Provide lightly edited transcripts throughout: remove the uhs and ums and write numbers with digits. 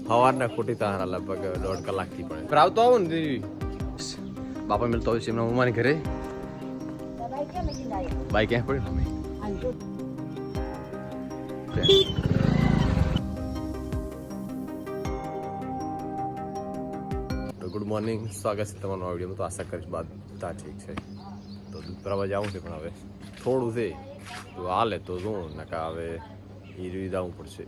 સવારના ખોટી તારા લગભગ 1.5 કલાકથી પણ આવતો આવો ને દીદી બાપા મળતો હોય છે એમના મમ્માની ઘરે બાઈક ક્યાં પડે મમ્મી ગુડ મોર્નિંગ સ્વાગત છે તમારો વિડીયોમાં. તો આશા કરીશ બધા ઠીક છે. તો દૂધ ભરાવા જવું છે પણ હવે થોડું છે તો હાલે તો શું નકા હવે એ રીતે જવું પડશે.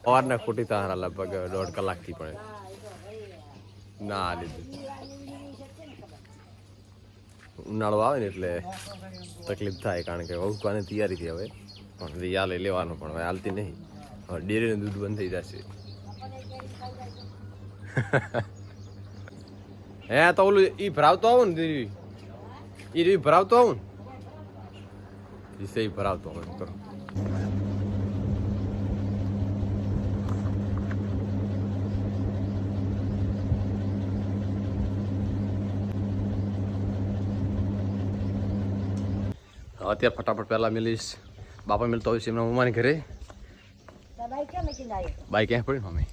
સવારના ખોટી તારા લગભગ 1.5 કલાકથી પણ ના લીધું. ઉનાળો આવે ને એટલે તકલીફ થાય કારણ કે વહુકાની તૈયારી થઈ હવે પણ રિયા લઈ લેવાનું પણ હવે હાલતી નહીં. હવે ડેરીનું દૂધ બંધ થઈ જશે. હે તો ઓલું ઈ ભરાવતો આવું ને દીદી ઈ ભરાવતો આવું ને ઈ ભરાવતો આવું કરો. અત્યારે ફટાફટ પહેલા મિલીશ બાપા મિલતો હોય છે એમના મમ્માની ઘરે બાઈક ક્યાં પડી મમ્મી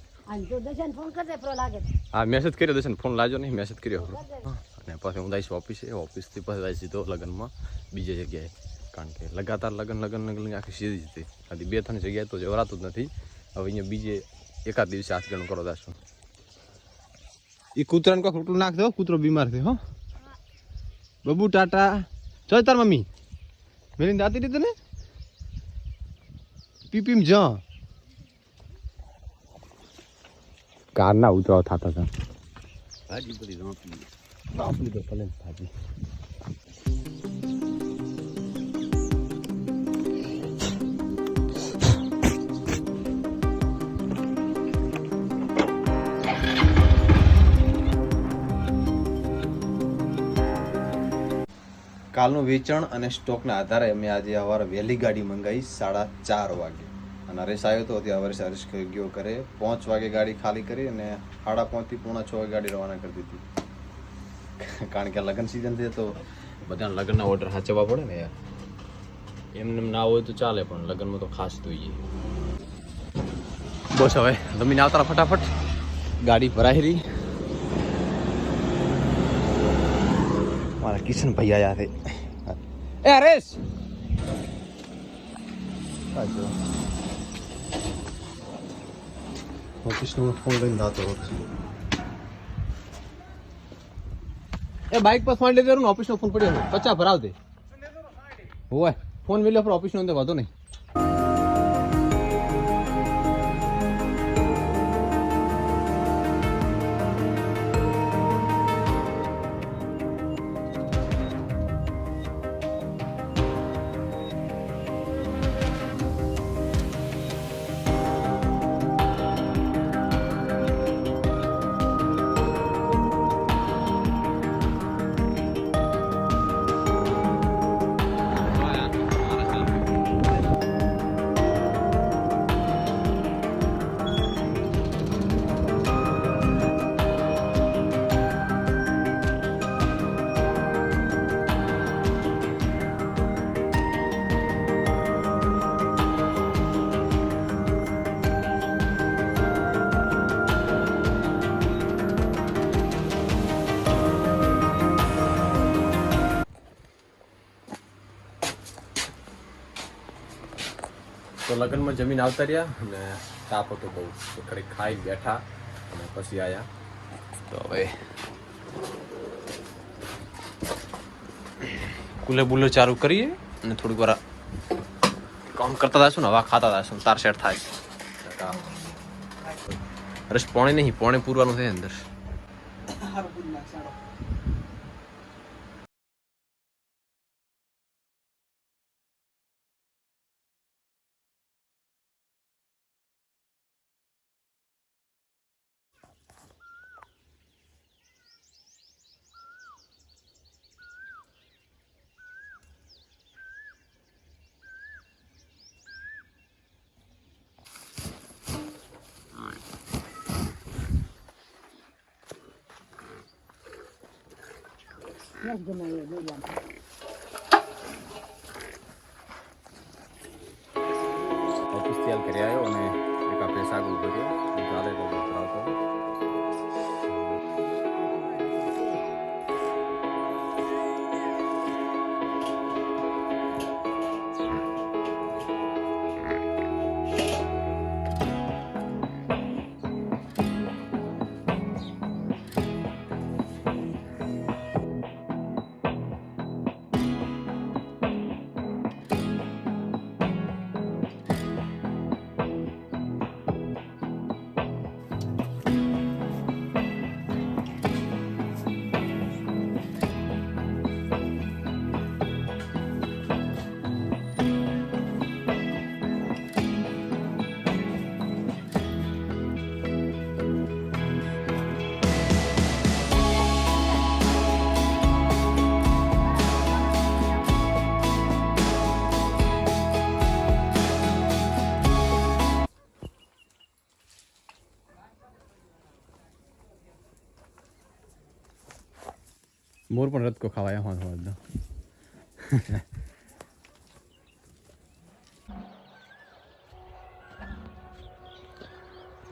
હા મેસેજ કર્યો દર્શન ફોન લાજો નહીં મેસેજ કર્યો અને પછી હું દઈશ ઓફિસથી પછી દઈશ સીધો લગ્નમાં બીજી જગ્યાએ કારણ કે લગાતાર લગ્ન આખી સીધી હતી આથી 2-3 જગ્યાએ તો જવરાતું જ નથી. હવે અહીંયા બીજે એકાદ દિવસે હાથ ગણું કરો દાશું. એ કૂતરાને કોઈ ખોટું નાખ દો કૂતરો બીમાર થયો હો. બબુ ટાટા ચલ તાર મમ્મી મેરી દાતી હતી તને પીપીમ જ કારના ઉતરાવ થતા હતા. ભાજી બધી આપણી તો ભલે ભાજી કાલનું વેચાણ અને સ્ટોકના આધારે અમે આજે સવારે વહેલી ગાડી મંગાવી 4:30 વાગે અને હરેશ આવ્યો હતો ત્યાં હરેશ ગયો કરે 5 વાગે ગાડી ખાલી કરી અને 5:30 થી 5:45 વાગે ગાડી રવાના કરી દીધી કારણ કે લગ્ન સિઝન છે તો બધાના લગ્નના ઓર્ડર સાચવવા પડે ને યાર એમને ના હોય તો ચાલે પણ લગ્નમાં તો ખાસ જોઈએ બસ હવે જમીન આવતા ફટાફટ ગાડી ભરાઈ રહી મારા કિશન ભાઈ આયા છે એ હરેશ આજો ઓફિસનો ફોન લઈને જાતો એ બાઇક પર ફોન લઈ દેવાનું ઓફિસનો ફોન પડ્યો 50 ભરાવ દે હોય ફોન મેલ્યો પર ઓફિસનો અંદર વાંધો નહીં તો લગ્નમાં જમીન આવતા રહ્યા અને તાપ હતો બહુ તો ઘડીક ખાઈ બેઠા અને પછી આવ્યા તો હવે કુલર બુલર ચાલુ કરીએ અને થોડીક વાર કામ કરતા જશું ને હવા ખાતા જશું તાર સેટ થાય રસ પોણે નહીં પોણે પૂરવાનું થાય અંદર ઓફિસ તૈયાર કરી આવ્યો અને એક આપણે શાક ઉભો કર્યો ચાલે તો આવતો મોર પણ રદ કો ખવાયા હોવા બધા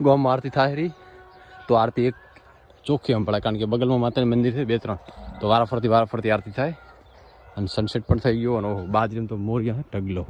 ગોમ આરતી થાય રહી તો આરતી એક ચોખ્ખી આમ પડે કારણ કે બગલમાં માતાનું મંદિર છે 2-3 તો વારાફરતી આરતી થાય અને સનસેટ પણ થઈ ગયો અને બાજરીમાં તો મોરિયા ઢગલો